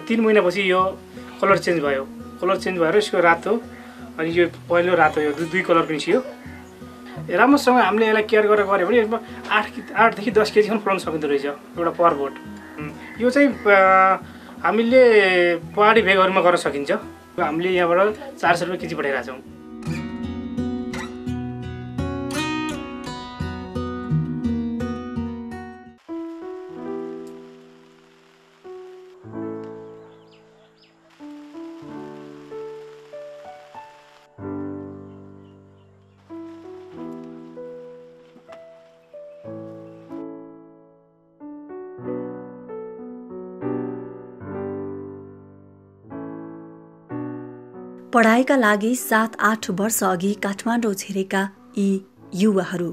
3 महिनापछि यो colour change भयो। कलर चेन्ज भएर यसको रातो अनि यो पहिलो रातो यो दुई कलरको निस्कियो। राम्रोसँग हामीले यसलाई केयर गरेर गऱ्यो भने यसमा 8 देखि 10 केजीसम्म फलाउन सकिँदो रहेछ एउटा पर बोट। यो चाहिँ हामीले पहाडी भेगहरूमा गर्न सकिन्छ। हामीले यहाँबाट 400 रुपियाँ केजी पठाइरहेका छौँ। पढाइका लागि 7-8 वर्ष अघि काठमाडौँ छिरेका यी युवाहरू,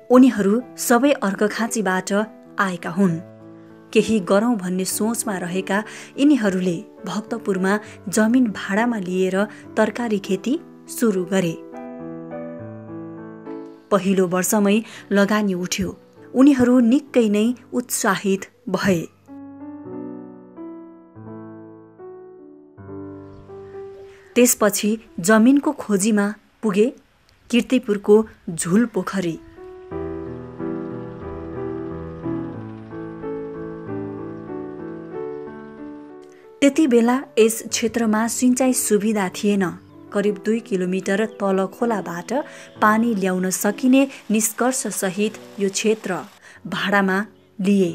उनीहरू सबै अर्घखाँचीबाट आएका हुन्। केही गरौँ भन्ने सोचमा रहेका यिनीहरूले भक्तपुरमा जमिन भाडामा लिएर तरकारी खेती सुरु गरे। पहिलो वर्षमै लगानी उठ्यो। उनीहरू निकै नै उत्साहित भए। त्यसपछि जमिनको खोजीमा पुगे कीर्तिपुरको झुल पोखरी। त्यति बेला यस क्षेत्रमा सिंचाइ सुविधा थिएन। करिब 2 किलोमिटर तल खोलाबाट पानी ल्याउन सकिने निष्कर्ष सहित यो क्षेत्र भाडामा लिए।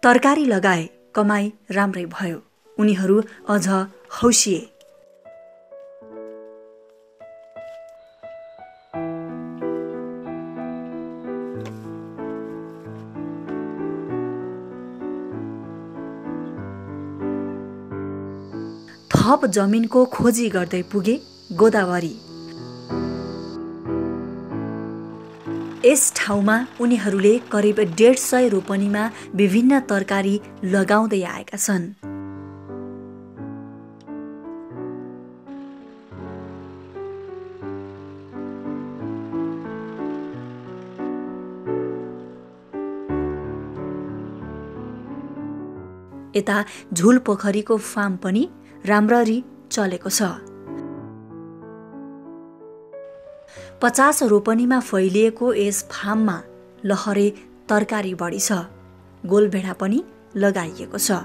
तरकारी लगाए, कमाई राम्रै भयो। उनीहरू अझ हौसिए। थप जमिनको खोजी गर्दै पुगे गोदावरी। यस ठाउँमा उनीहरूले करिब 150 रोपनीमा विभिन्न तरकारी लगाउँदै आएका छन्। यता झुल पोखरीको फार्म पनि राम्ररी चलेको छ। 50 रोपनीमा फैलिएको यस फार्ममा लहरे तरकारी बढी छ। गोलभेडा पनि लगाइएको छ।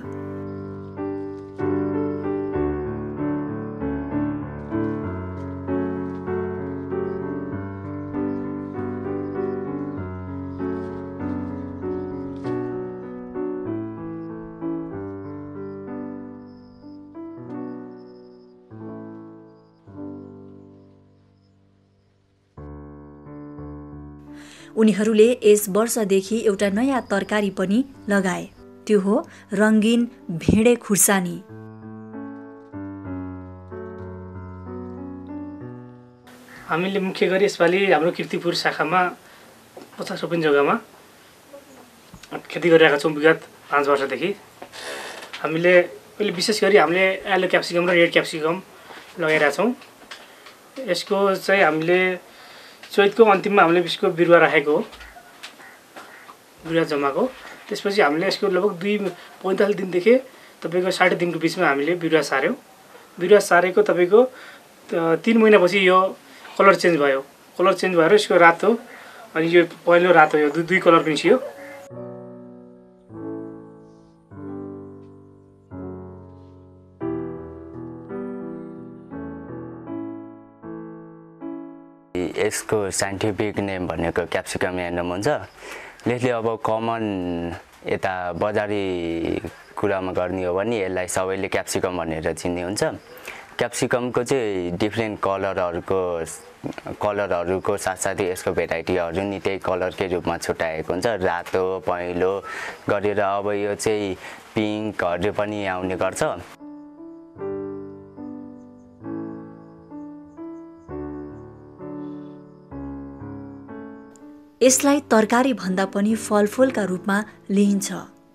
उनीहरूले यस वर्षदेखि एउटा नयाँ तरकारी पनि लगाए। त्यो हो रङ्गीन भेडे खुर्सानी। हामीले मुख्य गरी यसपालि हाम्रो कीर्तिपुर शाखामा 50 रोपनी जग्गामा खेती गरिरहेका छौँ। विगत 5 वर्षदेखि हामीले अहिले विशेष गरी हामीले येलो क्याप्सिकम र रेड क्याप्सिकम लगाइरहेका छौँ। यसको चाहिँ हामीले चैतको अन्तिममा हामीले यसको बिरुवा राखेको हो, बिरुवा जमाएको। त्यसपछि हामीले यसको लगभग 45 दिनदेखि तपाईँको 60 दिनको बिचमा हामीले बिरुवा सार्यौँ। बिरुवा सारेको तपाईँको 3 महिनापछि यो कलर चेन्ज भयो। कलर चेन्ज भएर यसको रातो अनि यो पहिलो रातो यो दुई कलरको निस्कियो। यसको साइन्टिफिक नेम भनेको क्याप्सिकम एन्डम हुन्छ। यसले अब कमन यता बजारी कुरामा गर्ने हो भने यसलाई सबैले क्याप्सिकम भनेर चिन्ने हुन्छ। क्याप्सिकमको चाहिँ डिफ्रेन्ट कलरहरूको साथसाथै यसको भेराइटीहरू नि त्यही कलरकै रूपमा छुट्याएको हुन्छ। रातो पहेँलो गरेर अब यो चाहिँ पिङ्कहरू पनि आउने गर्छ। यसलाई तरकारी भन्दा पनि फलफुलका रूपमा लिइन्छ।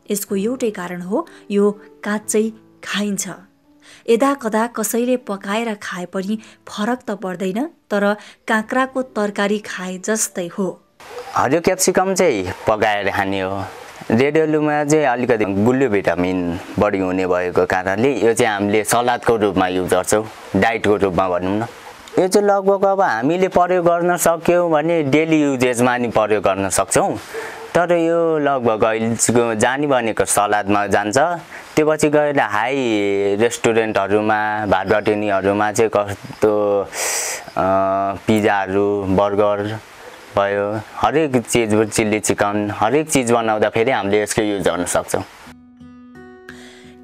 यसको एउटै कारण हो यो काच्चै खाइन्छ। यदाकदा कसैले पकाएर खाए पनि फरक त पर्दैन, तर काँक्राको तरकारी खाए जस्तै हो। हरियो क्याप्सिकम चाहिँ पकाएर खाने हो। रेड आलुमा चाहिँ अलिकति गुलियो भिटामिन बढी हुने भएको कारणले यो चाहिँ हामीले सलादको रूपमा युज गर्छौँ, डाइटको रूपमा भनौँ न। यो चाहिँ लगभग अब हामीले प्रयोग गर्न सक्यौँ भने डेली युजेजमा नि प्रयोग गर्न सक्छौँ, तर यो लगभग अहिले जानी बनेको सलादमा जान्छ। त्यो पछि गएर हाई रेस्टुरेन्टहरूमा भातबटिनीहरूमा चाहिँ कस्तो पिज्जाहरू, बर्गर भयो, हरेक चिज, चिल्ली चिकन, हरेक चिज बनाउँदा फेरि हामीले यसको युज गर्न सक्छौँ।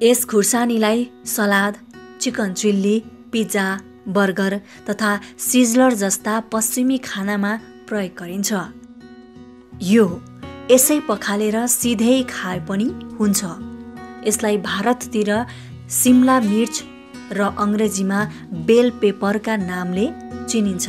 यस खुर्सानीलाई salad, chicken chilli, pizza, burger तथा सिजलर जस्ता पश्चिमी खानामा प्रयोग गरिन्छ। यो यसै पखालेर सिधै खाए पनि हुन्छ। यसलाई भारततिर सिमला मिर्च र अङ्ग्रेजीमा बेल पेपरका नामले चिनिन्छ।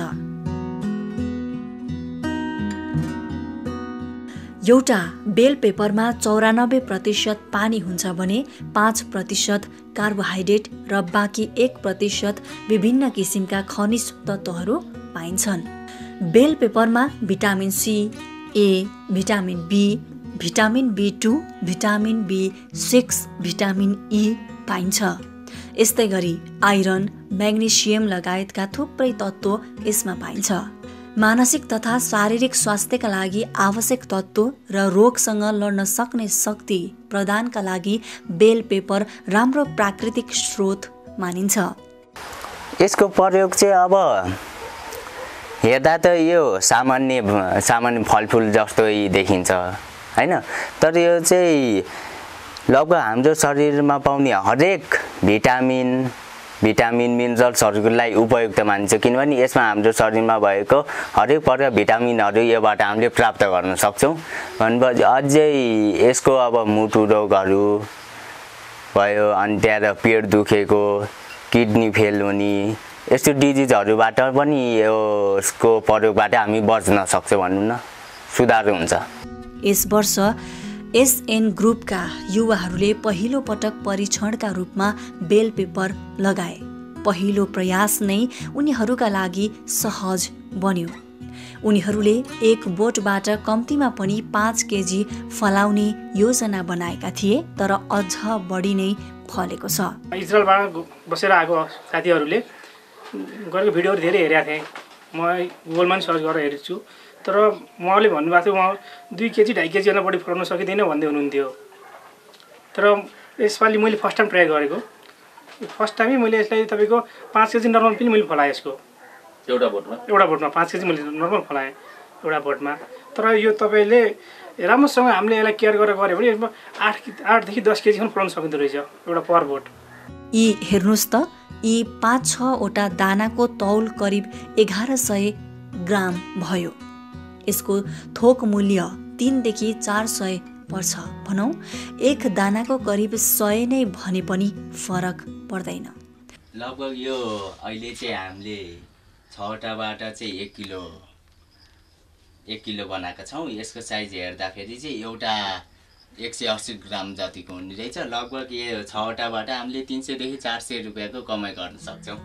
एउटा बेल पेपरमा 94% पानी हुन्छ भने 5% कार्बोहाइड्रेट र बाँकी 1% विभिन्न किसिमका खनिज तत्त्वहरू पाइन्छन्। बेल पेपरमा vitamin C, A, vitamin B, vitamin B2, vitamin B6, vitamin E पाइन्छ। यस्तै गरी आइरन, म्याग्नेसियम लगायतका थुप्रै तत्त्व यसमा पाइन्छ। मानसिक तथा शारीरिक स्वास्थ्यका लागि आवश्यक तत्त्व र रोगसँग लड्न सक्ने शक्ति प्रदानका लागि बेल पेपर राम्रो प्राकृतिक स्रोत मानिन्छ। यसको प्रयोग चाहिँ अब हेर्दा त यो सामान्य फलफुल जस्तै देखिन्छ हैन, तर यो चाहिँ लगभग हाम्रो शरीरमा पाउने हरेक भिटामिन मिनरल्सहरूलाई उपयुक्त मानिन्छ, किनभने यसमा हाम्रो शरीरमा भएको हरेक प्रकार भिटामिनहरू योबाट हामीले प्राप्त गर्न सक्छौँ। भनेपछि अझै यसको अब मुटु रोगहरू भयो, अनि त्यहाँ पेट दुखेको, किडनी फेल हुने यस्तो डिजिजहरूबाट पनि यसको प्रयोगबाट हामी बच्न सक्छौँ भनौँ न, सुधार हुन्छ। यस वर्ष एसएन ग्रुपका युवाहरूले पहिलो पटक परीक्षणका रूपमा बेल पेपर लगाए। पहिलो प्रयास नै उनीहरूका लागि सहज बन्यो। उनीहरूले एक बोटबाट कम्तीमा पनि 5 केजी फलाउने योजना बनाएका थिए, तर अझ बढी नै फलेको छ। इजरायलबाट बसेर आएको साथीहरूले गरेको भिडियोहरू धेरै हेरेका थिएँ, म गुगलमा पनि सर्च गरेर हेर्छु, तर उहाँले भन्नुभएको थियो उहाँ 2 केजी 2.5 केजीभन्दा बढी फलाउन सकिँदैन भन्दै हुनुहुन्थ्यो। तर यसपालि मैले फर्स्ट टाइम ट्राई गरेको, फर्स्ट टाइमै मैले यसलाई तपाईँको 5 केजी नर्मल पनि मैले फलाएँ। यसको एउटा बोटमा 5 केजी मैले नर्मल फलाएँ एउटा बोटमा। तर यो तपाईँले राम्रोसँग हामीले यसलाई केयर गरेर गऱ्यो भने यसमा 8 देखि 10 केजीसम्म फलाउन सकिँदो रहेछ एउटा पर बोट। यी हेर्नुहोस् त, यी 5-6 वटा दानाको तौल करिब 1100 ग्राम भयो। यसको थोक मूल्य 3 देखि 400 पर्छ भनौँ। एक दानाको करिब 100 नै भने पनि फरक पर्दैन। लगभग यो अहिले चाहिँ हामीले 6वटाबाट चाहिँ 1 किलो बनाएका छौँ। यसको साइज हेर्दाखेरि चाहिँ एउटा 180 ग्राम जतिको हुने रहेछ। लगभग यो 6वटाबाट हामीले 300 देखि 400 रुपियाँको कमाइ गर्न सक्छौँ।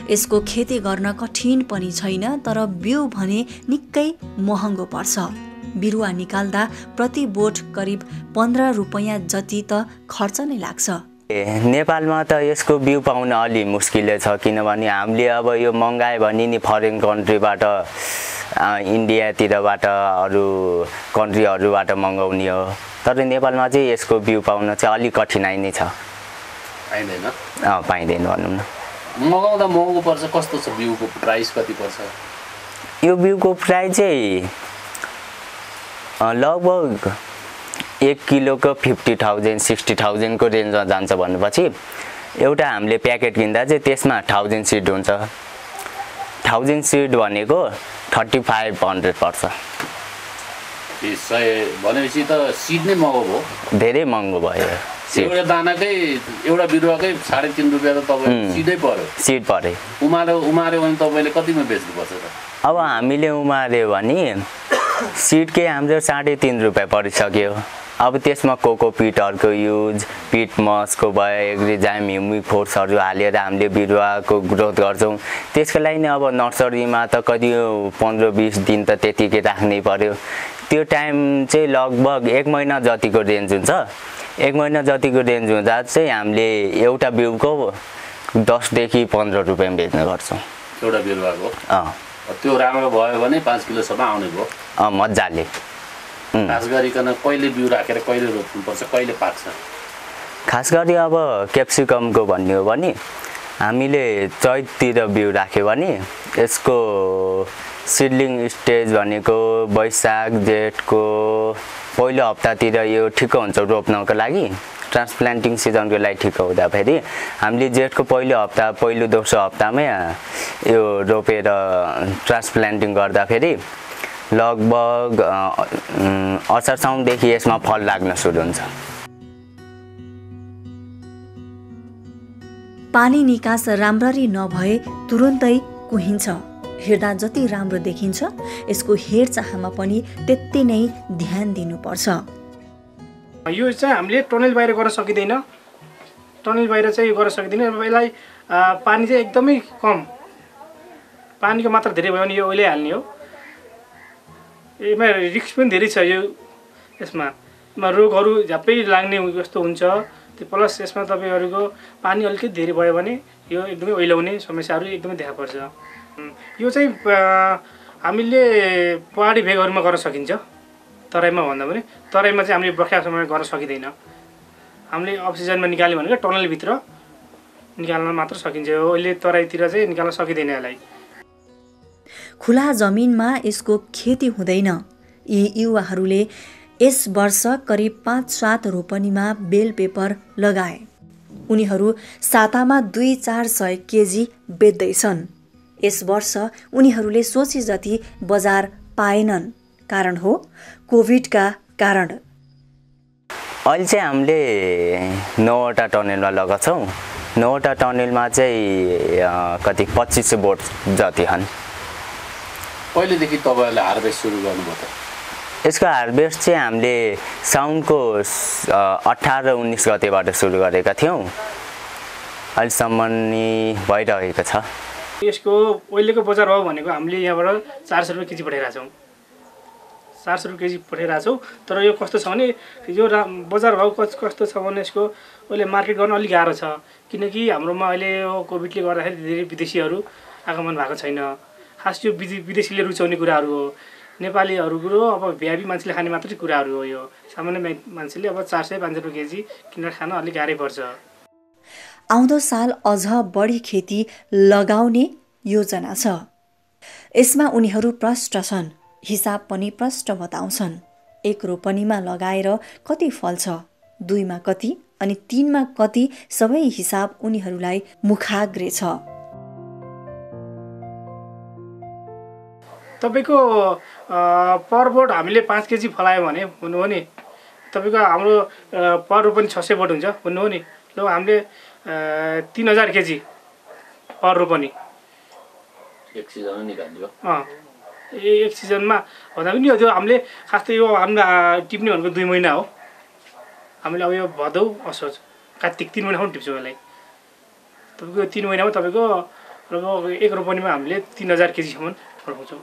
यसको खेती गर्न कठिन पनि छैन, तर बिउ भने निकै महँगो पर्छ। बिरुवा निकाल्दा प्रति बोट करिब 15 रुपैयाँ जति त खर्च नै लाग्छ। नेपालमा त यसको बिउ पाउन अलि मुस्किलै छ, किनभने हामीले अब यो मँगायो भने नि फरेन कन्ट्रीबाट, इन्डियातिरबाट, अरू कन्ट्रीहरूबाट मँगाउने हो। तर नेपालमा चाहिँ यसको बिउ पाउन चाहिँ अलिक कठिनाइ नै छ। पाइँदैन भनौँ न। मगाउँदा महँगो पर्छ, कस्तो छ बिउको प्राइस, कति पर्छ? यो बिउको प्राइस चाहिँ लगभग 1 किलोको 50,000 60,000 को रेन्जमा जान्छ। भनेपछि एउटा हामीले प्याकेट किन्दा चाहिँ त्यसमा 1000 सिड हुन्छ। 1000 सिड भनेको 3500 पर्छ। भनेपछि त सिड नै महँगो भयो, धेरै महँगो भयो। एउटा दानाकै एउटा बिरुवाकै 3.5 रुपियाँ त तपाईँ सिधै पर्यो। सिड पर्यो। उमार्यो भने तपाईँले कतिमा बेच्नुपर्छ त? अब हामीले उमार्यो भने सिडकै हाम्रो 3.5 रुपियाँ परिसक्यो। अब त्यसमा कोकोपिटहरूको युज, पिट मसको भयो, एग्रिजाइम, ह्युमिक फोर्सहरू हालेर हामीले बिरुवाको ग्रोथ गर्छौँ। त्यसको लागि नै अब नर्सरीमा त कति 15-20 दिन त त्यतिकै राख्नै पर्यो। त्यो टाइम चाहिँ लगभग 1 महिना जतिको रेन्ज हुन्छ। 1 महिना जतिको रेन्ज हुँदा चाहिँ हामीले एउटा बिउको 10 देखि 15 रुपियाँमा बेच्ने गर्छौँ एउटा बिरुवाको। त्यो राम्रो भयो भने 5 किलोसम्म आउने भयो। मजाले। खास गरिकन कहिले बिउ राखेर कहिले रोप्नुपर्छ, कहिले पाक्छ? खास गरी अब क्याप्सिकमको भन्ने हो भने हामीले चैततिर बिउ राख्यो भने यसको सिडलिङ स्टेज भनेको वैशाख जेठको पहिलो हप्तातिर यो ठिक हुन्छ रोप्नको लागि। ट्रान्सप्लान्टिङ सिजनको लागि ठिक हुँदाखेरि हामीले जेठको पहिलो हप्ता, पहिलो दोस्रो हप्तामै यो रोपेर ट्रान्सप्लान्टिङ गर्दाखेरि लगभग असार साउनदेखि यसमा फल लाग्न सुरु हुन्छ। पानी निकास राम्ररी नभए तुरुन्तै कुहिन्छ। हेर्दा जति राम्रो देखिन्छ यसको हेरचाहमा पनि त्यति नै ध्यान दिनुपर्छ। यो चाहिँ हामीले टनल बाहिर गर्न सकिँदैन। टनल बाहिर चाहिँ गर्न सकिँदैन। यसलाई पानी चाहिँ एकदमै कम, पानीको मात्रा धेरै भयो भने यो ओइलाइहाल्ने हो। यसमा रिस्क पनि धेरै छ। यसमा रोगहरू झ्याप्पै लाग्ने जस्तो हुन्छ। त्यो प्लस यसमा तपाईँहरूको पानी अलिकति धेरै भयो भने यो एकदमै ओइलाउने समस्याहरू एकदमै देखा पर्छ। यो चाहिँ हामीले पहाडी भेगहरूमा गर्न सकिन्छ। तराईमा भन्दा पनि तराईमा चाहिँ हामीले बर्खा समयमा गर्न सकिँदैन। हामीले अफ सिजनमा निकाल्यो भनेको टनलभित्र निकाल्न मात्र सकिन्छ। अहिले तराईतिर चाहिँ निकाल्न सकिँदैन यसलाई। खुला जमिनमा यसको खेती हुँदैन। यी युवाहरूले यस वर्ष करिब 5-7 रोपनीमा बेल पेपर लगाए। उनीहरू सातामा 200-400 केजी बेच्दैछन्। यस वर्ष उनीहरूले सोचे जति बजार पाएनन्। कारण हो कोभिडका कारण। अहिले चाहिँ हामीले 9वटा टनेलमा लगाउँछौँ। 9वटा टनेलमा चाहिँ कति 2500 बोट जति छन्। कहिलेदेखि तपाईँहरूले हार्भेस्ट सुरु गर्नुभयो त? यसको हार्भेस्ट चाहिँ हामीले साउनको 18-19 गतेबाट सुरु गरेका थियौँ। अहिलेसम्म नि भइरहेको छ। यसको पहिलेको बजार भाउ भनेको हामीले यहाँबाट 400 रुपियाँ केजी पठाइरहेको छौँ। 400 रुपियाँ केजी पठाइरहेको छौँ। तर यो कस्तो छ भने यो बजार भाउ कस्तो छ भने यसको अहिले मार्केट गर्न अलिक गाह्रो छ। किनकि हाम्रोमा अहिले यो कोभिडले गर्दाखेरि धेरै विदेशीहरू आगमन भएको छैन। खास यो विदेशीले रुचाउने कुराहरू हो। नेपालीहरूको अब भ्याबी मान्छेले खाने मात्रै कुराहरू हो। यो सामान्य मान्छेले अब 400-500 रुपियाँ केजी किनेर खान अलिक गाह्रै पर्छ। आउँदो साल अझ बढी खेती लगाउने योजना छ। यसमा उनीहरू प्रष्ट छन्। हिसाब पनि प्रष्ट बताउँछन्। 1 रोपनीमा लगाएर कति फल्छ, 2मा कति अनि 3मा कति, सबै हिसाब उनीहरूलाई मुखाग्रे छ। तपाईँको पर बोट हामीले 5 केजी फलायो भने भन्नुभयो नि तपाईँको हाम्रो पर रोपनी 600 बोट हुन्छ भन्नुभयो नि। ल हामीले 3000 केजी पर रोपनी एक सिजनमा निकाल्यो। एक सिजनमा भन्दा पनि यो हामीले खास त यो हामीले टिप्ने भनेको 2 महिना हो। हामीले अब यो भदौ असोज कार्तिक 3 महिनासम्म टिप्छौँ यसलाई। तपाईँको 3 महिनामा तपाईँको लगभग 1 रोपनीमा हामीले 3000 केजीसम्म फलाउँछौँ।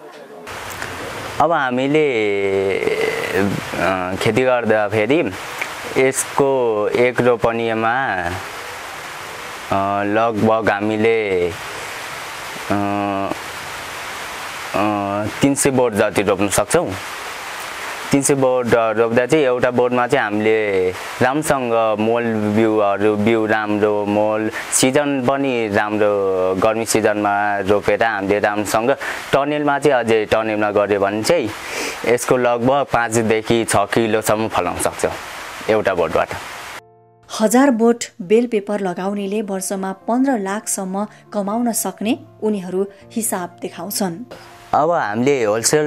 अब हामीले खेती गर्दाखेरि यसको 1 रोपनीमा लगभग हामीले 300 बोट जति रोप्न सक्छौँ। 300 बोट रोप्दा चाहिँ एउटा बोटमा चाहिँ हामीले राम्रोसँग मोल बिउ राम्रो मोल सिजन पनि राम्रो गर्मी सिजनमा रोपेर हामीले राम्रोसँग टनेलमा चाहिँ अझै टनेलमा गऱ्यो भने चाहिँ यसको लगभग 5 देखि 6 किलोसम्म फलाउन सक्छ एउटा बोटबाट। 1000 बोट बेल पेपर लगाउनेले वर्षमा 15 लाखसम्म कमाउन सक्ने उनीहरू हिसाब देखाउँछन्। अब हामीले होलसेल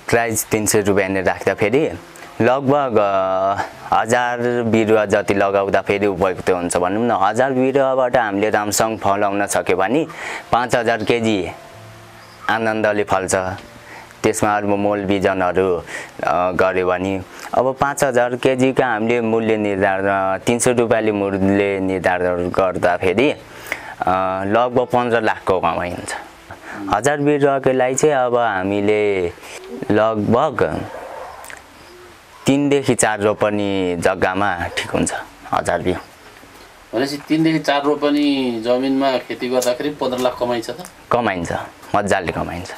प्राइस 300 रुपियाँ नै राख्दाखेरि लगभग 1000 बिरुवा जति लगाउँदाखेरि उपयुक्त हुन्छ। भनौँ न 1000 बिरुवाबाट हामीले राम्रोसँग फलाउन सक्यो भने 5000 केजी आनन्दले फल्छ। त्यसमा अरू मोल बिजनहरू गऱ्यो भने अब 5000 केजीका हामीले मूल्य निर्धारण 300 रुपैयाँले मूल्य निर्धारण गर्दाखेरि लगभग 15 लाखको कमाइ हुन्छ। 1000 बिरुवाको लागि चाहिँ अब हामीले लगभग 3 देखि 4 रोपनी जग्गामा ठिक हुन्छ 1000 बिउ। भनेपछि 3 देखि 4 रोपनी जमिनमा खेती गर्दाखेरि 15 लाख कमाइन्छ त? कमाइन्छ, मजाले कमाइन्छ।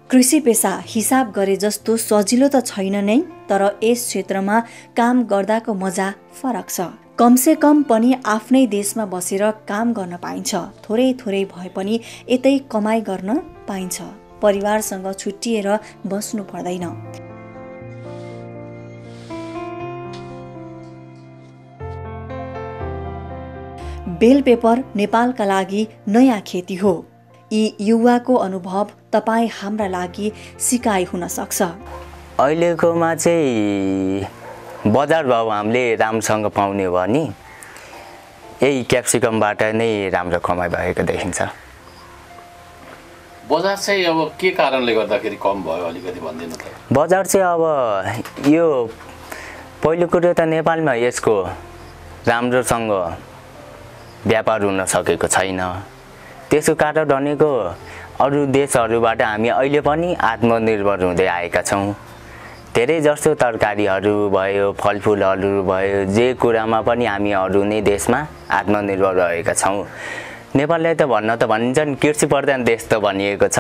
कृषि पेसा हिसाब गरे जस्तो सजिलो त छैन नै, तर यस क्षेत्रमा काम गर्दाको मजा फरक छ। कमसे कम पनि आफ्नै देशमा बसेर काम गर्न पाइन्छ, थोरै थोरै भए पनि यतै कमाइ गर्न पाइन्छ, परिवारसँग छुट्टिएर बस्नु पर्दैन। बेल पेपर नेपालका लागि नयाँ खेती हो। यी युवाको अनुभव तपाईँ हाम्रा लागि सिकाइ हुन सक्छ। अहिलेकोमा चाहिँ बजार भाउ हामीले राम्रोसँग पाउने हो भने यही क्याप्सिकमबाट नै राम्रो कमाइ भएको देखिन्छ। बजार चाहिँ अब के कारणले गर्दाखेरि कम भयो अलिकति भन्दिनु त? बजार चाहिँ अब यो पहिलो कुरो त नेपालमा यसको राम्रोसँग व्यापार हुन सकेको छैन। त्यसको कारण भनेको अरू देशहरूबाट हामी अहिले पनि आत्मनिर्भर हुँदै आएका छौँ। धेरै जस्तो तरकारीहरू भयो, फलफुलहरू भयो, जे कुरामा पनि हामी अरू नै देशमा आत्मनिर्भर रहेका छौँ। नेपाललाई त भन्न त भनिन्छन् कृषि प्रधान देश त भनिएको छ,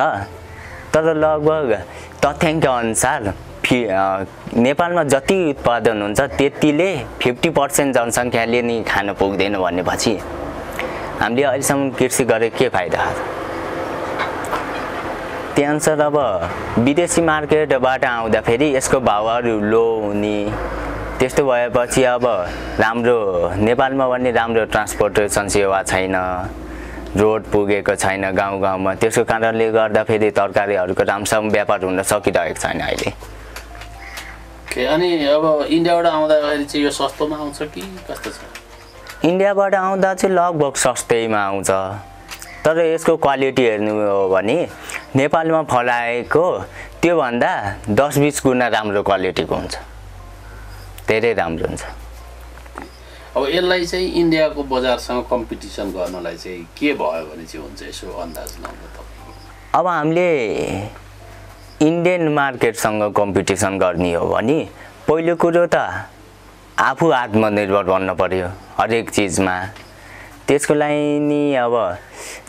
तर लगभग तथ्याङ्क अनुसार नेपालमा जति उत्पादन हुन्छ त्यतिले 50% जनसङ्ख्याले नि खान पुग्दैन भनेपछि हामीले अहिलेसम्म कृषि गरेको के फाइदा? त्यही अनुसार अब विदेशी मार्केटबाट आउँदाखेरि यसको भाउहरू लो हुने, त्यस्तो भएपछि अब राम्रो नेपालमा पनि राम्रो ट्रान्सपोर्टेसन सेवा छैन, रोड पुगेको छैन गाउँ गाउँमा, त्यसको कारणले गर्दाखेरि तरकारीहरूको राम्रोसँग व्यापार हुन सकिरहेको छैन अहिले। अनि अब इन्डियाबाट आउँदाखेरि चाहिँ यो सस्तोमा आउँछ कि कस्तो छ? इन्डियाबाट आउँदा चाहिँ लगभग सस्तैमा आउँछ, तर यसको क्वालिटी हेर्नु हो भने नेपालमा फलाएको त्योभन्दा 10-20 गुणा राम्रो क्वालिटीको हुन्छ, धेरै राम्रो हुन्छ। अब यसलाई चाहिँ इन्डियाको बजारसँग कम्पिटिसन गर्नलाई चाहिँ के भयो भने चाहिँ हुन्छ, यसो अन्दाज लगाउनु तपाईँ? अब हामीले इन्डियन मार्केटसँग कम्पिटिसन गर्ने हो भने पहिलो कुरो त आफू आत्मनिर्भर बन्न पर्यो हरेक चिजमा। त्यसको लागि नि अब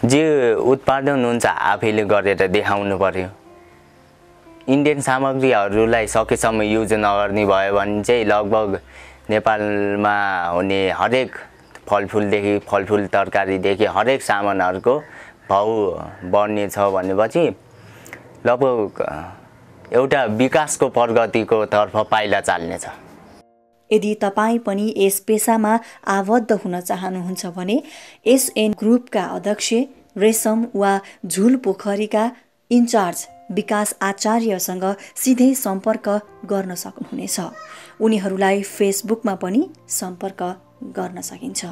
जे उत्पादन हुन्छ आफैले गरेर देखाउनु पर्यो। इन्डियन सामग्रीहरूलाई सकेसम्म युज नगर्ने भयो भने चाहिँ लगभग नेपालमा हुने हरेक फलफुल तरकारीदेखि हरेक सामानहरूको भाउ बढ्ने छ भनेपछि लगभग एउटा विकासको प्रगतिको तर्फ पाइला चाल्नेछ। यदि तपाईँ पनि यस पेसामा आबद्ध हुन चाहनुहुन्छ भने एसएन ग्रुपका अध्यक्ष रेशम वा झुल पोखरीका इन्चार्ज विकास आचार्यसँग सिधै सम्पर्क गर्न सक्नुहुनेछ। उनीहरूलाई फेसबुकमा पनि सम्पर्क गर्न सकिन्छ।